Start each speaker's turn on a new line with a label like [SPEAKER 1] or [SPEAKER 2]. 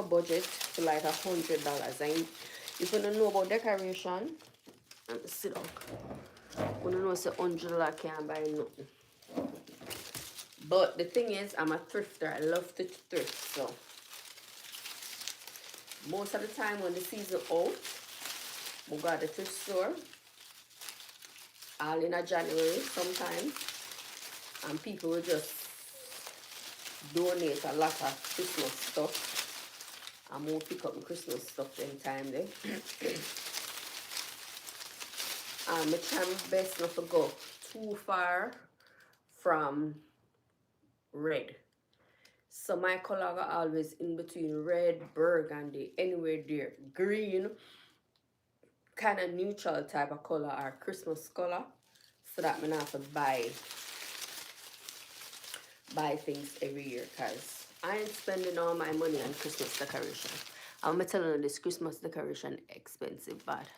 [SPEAKER 1] a budget to like $100. And if you don't know about decoration, sit down. You don't know say $100 can't buy nothing. But the thing is, I'm a thrifter. I love to thrift, so most of the time when the season out, we go to the thrift store. All in a January sometimes, and people will just donate a lot of Christmas stuff, and we'll pick up the Christmas stuff in time there. And I try my best not to go too far from red. So my color are always in between red, burgundy, anywhere there. Green, kind of neutral type of color or Christmas color, so that I don't have to buy things every year, because I ain't spending all my money on Christmas decoration. I'm telling you, this Christmas decoration expensive bad.